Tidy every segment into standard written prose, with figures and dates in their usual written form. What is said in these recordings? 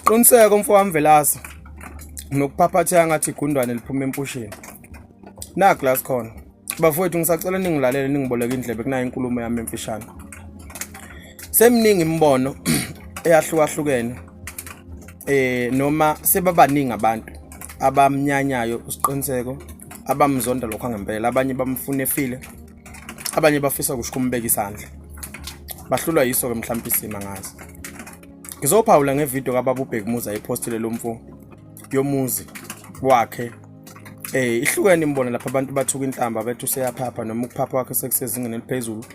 Qiniseka mfowami Velasi nokuphaphatheka ngathi igundwane liphuma empusheni. Naku la sikhona. Bafowethu ngisacela ningilalele ningiboleke indlebe kunayo inkulumo yami emfishane. Semningi imbono eyahlukahlukene noma sebabaningi abantu abamnyanyayo usiqiniseko abamzonda lokho angempela abanye bamfuna efile abanye bafisa ukushikumbeka isandla bahlulwa yiso ke mhlawumbe isima ngazi. Ngizophawula ngevideo kaBaba uBhekumuzi ayipostile lo mfo yomuzi wakhe ihlukene imbona lapha abantu bathuka inhlamba bethu seyaphapha noma ukuphapha wakhe sekusezingeni eliphezulu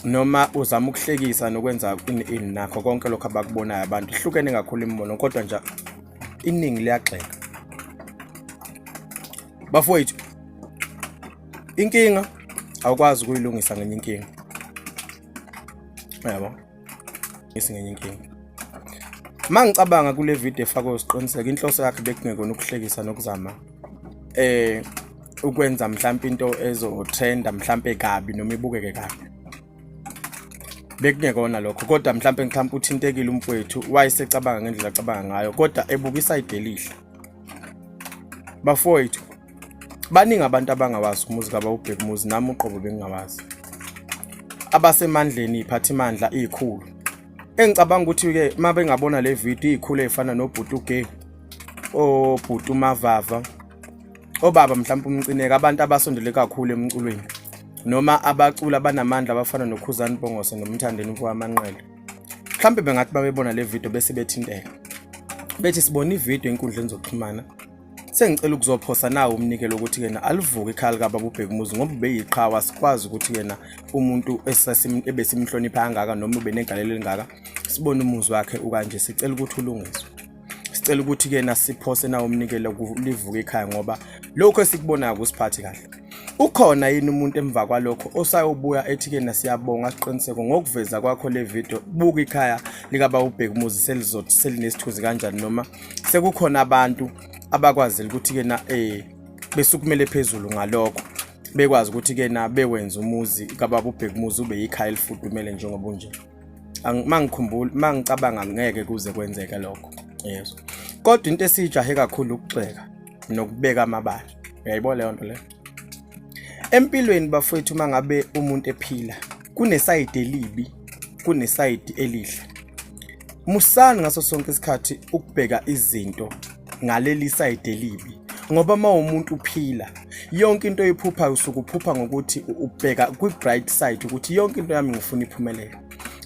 noma uzama ukuhlekisa nokwenza ini nakho konke lokho abakubonayo abantu ihlukene kakhulu imbono kodwa nje iningi liyagxeka. Bafowethu inkinga awukwazi ukuyilungisa ngenye inkinga. Yabo ngenye inkinga. Mangicabanga kule video efakwe usiqiniseka inhloso yakhe bekungekona ukuhlekisa nokuzama ukwenza mhlawumbe into ezotrenda mhlawumbe kabi noma ibukeke kabi. Bekungekona lokho kodwa mhlawumbe uthintekile umfowethu wayesecabanga ngendlela acabanga ngayo kodwa ebukisa idelihle. Bafowethu baningi abantu abangawazi umuzi kaBaba uBhekumuzi nami uqobo bengingawazi. Abasemandleni iphathimandla izikhulu. Engicabanga ukuthi ke mabe ngabona le video izikhulu ezifana noBhuti uGay, oBhuti uMavava, obaba mhlawumbe umcineka abantu abasondele kakhulu emculweni noma abacula abanamandla abafana noKhuzani Bongose nomthandeni kwaManqele. Mhlawumbe bengathi babebona le video bese bethinteka. Bethi sibona ivideo enkundleni zokuxhumana. Sengicela ukuzophosa nawo umnikelo ukuthi kena alivuke ikhaya kaBaba uBhekumuzi ngoba beyiqhawa sikwazi ukuthi kena umuntu ebesimhlonipha kangaka noma ube negalelo elingaka sibone umuzi wakhe ukanje sicela ukuthi ulungiswe. Sicela ukuthi kena siphose nawo umnikelo livuke ikhaya ngoba lokho esikubona kusiphathi kahle. Ukhona yini umuntu emva kwalokho osayobuya ethi kena siyabonga siqiniseko ngokuveza kwakho le video buka ikhaya likaBaba uBhekumuzi selizothi selinesithuzi kanjani noma sekukhona abantu abakwazile ukuthi kena besukumele phezulu ngalokho bekwazi ukuthi kena bewenza umuzi kaBaba uBhekumuzi ube yikhaya elifudumele njengoba unje. Mangicabanga ngeke kuze kwenzeke lokho. Yes. Kodwa into esijahe kakhulu ukuxeka nokubeka amabala. Uyayibona leyo nto le. Empilweni bafowethu mangabe umuntu ephila kuneside elibi kuneside elihle. Musani ngaso sonke isikhathi ukubheka izinto ngaleli side elibi ngoba umuntu uphila yonke into oyiphuphayo usukuphupha ngokuthi ubheka kwi-bright side ukuthi yonke into yami ngifuna iphumelele.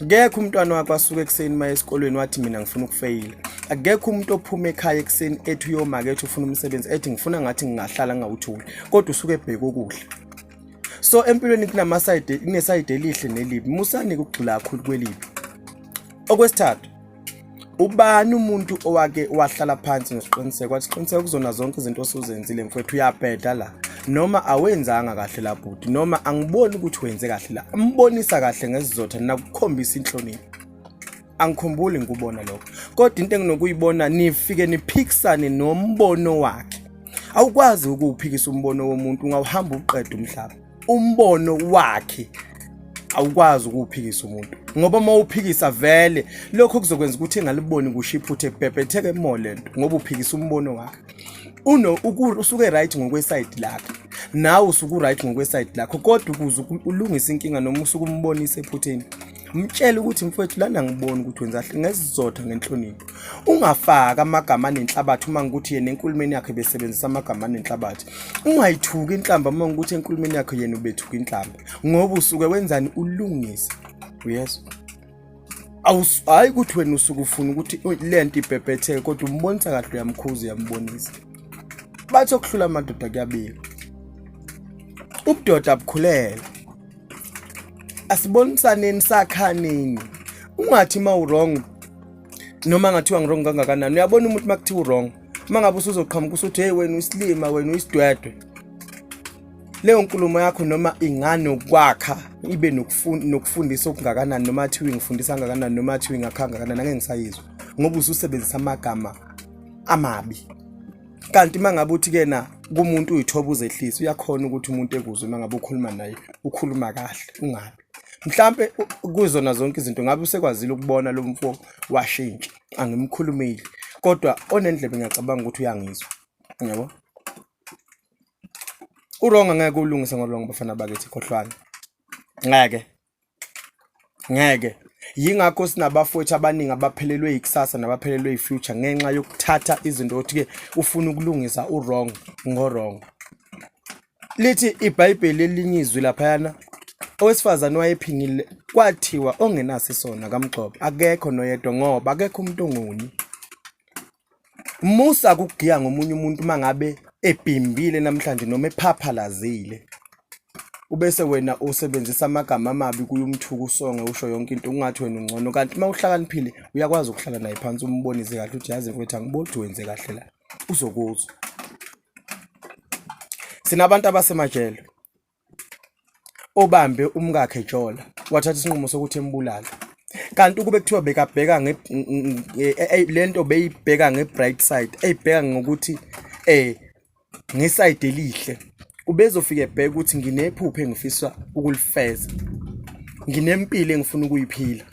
Ngekho umntwana wakho asuke ekseni maye esikolweni wathi mina ngifuna ukufeyila. Akekho umuntu ophuma ekhaya ekseni ethi uyomakethe ufuna umsebenzi ethi ngifuna ngathi ngingahlala ngawuthuli kodwa usuke ebheka okuhle. So empilweni kunamaside ineside elihle nelibi musani ukugxila kakhulu kwelibi. Okwesithathu ubani umuntu owake wahlala phansi ngesiqiniseko wathi qiniseka kuzona zonke izinto osuzenzile mfowethu uyabheda la noma awenzanga kahle la bhuti noma angiboni ukuthi wenze kahle la ambonisa kahle ngesizotha nakukhombisa inhlonipho. Angikhumbuli ngikubona lokho kodwa into enginokuyibona nifike niphikisane nombono wakhe. Awukwazi ukuphikisa umbono womuntu ungawuhamba uqeda umhlaba. Umbono wakhe awukwazi ukuphikisa umuntu ngoba mawuphikisa vele lokho kuzokwenza ukuthi engaliboni kushiphuthe ebhebhetheke emolento ngoba uphikisa umbono wakhe. Usuke right ngokweside lakhe nawe usuku right ngokweside lakho kodwa ukuze ulungise inkinga noma usuke umbonise ephutheni mtshela ukuthi mfowethu lana ngibona ukuthi wenza kahle ngesizotha ngenhlonipho. Ungafaka amagama anenhlabathi uma ngikuthi yena enkulumeni yakhe besebenzisa amagama anenhlabathi. Ungayithuki inhlamba uma ngikuthi enkulumeni yakhe yena ubethuka inhlamba ngoba usuke wenzani ulungise. Yes. Hayi ukuthi wena usuke ufuna ukuthi lento ibhebhetheke kodwa umbonisa kahle uyamkhuza uyambonisa. Bathi okuhlula amadoda kuyabika. Ubudoda bukhulele. Asibonisane sakhanini. Ungathi wrong noma ngathiwa ngirong kangakanani. Uyabona umuntu makuthiwa wrong. Mangabe usuzoqhamuka usuthi hey wena uyisilima wena uyisidwedwe. Leyo nkulumo yakho noma ingane okwakha ibe nokufundisa okungakanani noma athi ngifundisa kangakanani noma athi ngakhanga kangakanani angeke ngisayizwa ngoba ususebenzisa amagama amabi. Kanti mangabe uthi kena kumuntu uyithoba uzehlisa uyakhona ukuthi umuntu ekuzwe mangabe ukhuluma naye ukhuluma kahle ungabi. Mhlampe kuzona zonke izinto ngabe usekwazile ukubona lo mfo washintsha, angimkhulumeli, kodwa onendlebe ngiyacabanga ukuthi uyangizwa, yabo. Uwrong angeke ulungise ngolong bafana bakithi Khohlwane. Ngeke. Yingakho sinabafowethu abaningi abaphelelwe ikusasa nabaphelelwe ifuture ngenxa yokuthatha izinto othi-ke ufuna ukulungisa uwrong ngorong. Lithi iBhayibheli elinyizwi laphayana, owesifazane wayephingile kwathiwa ongenaso isona kaMgcobo akekho noyedwa ngoba akekho umuntu onguni. Musa kugiya ngomunye umuntu mangabe ebhimbile namhlanje noma ephaphalazile. Ubese wena usebenzisa amagama amabi kuyumthuka usonge usho yonke into ungathi wena ungcono, kanti mawuhlakaniphile uyakwazi ukuhlala naye phansi umbonise kahle ukuthi yazi mfowethu angiboni ukuthi wenze kahle la, uzokuzwa. Sinabantu abasemajele obambe umkakhe Jola wathatha isinqumo sokuthi embulala, kanti ukube kuthiwa bekabheka lento beyibheka ngebright side, eyibheka ngokuthi ngeside elihle, ubezofika ebheka ukuthi nginephupho engifisa ukulifeza, nginempilo engifuna ukuyiphila,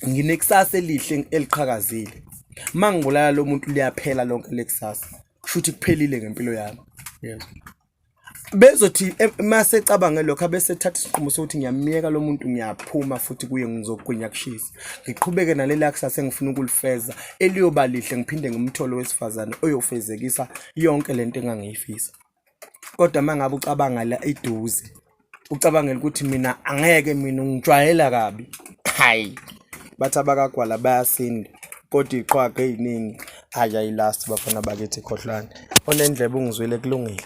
nginekusasa elihle eliqhakazile. Mangibulala lo muntu liyaphela lonke lekusasa, kushuthi kuphelile ngempilo yami. Yes. Bezothi mase ecabanga lokho abese thatha isinqumo sokuthi ngiyamiyeka lo muntu, ngiyaphuma futhi kuye ngizogwinya kushisa, ngiqhubeke nalela kusasa engifuna ukulifeza eliyoba lihle, ngiphinde ngimtholo wesifazane oyofezekisa yonke lento engangiyifisa. Kodwa mangabe ucabanga la eduze, ucabangela ukuthi mina angeke, mina ngijwayela kabi, hayi bathi abakagwala bayasinda, kodwa iqhwaga eziningi ayilast bafana bakithi Khohlwane. Onendlebe ungizwile kulungile.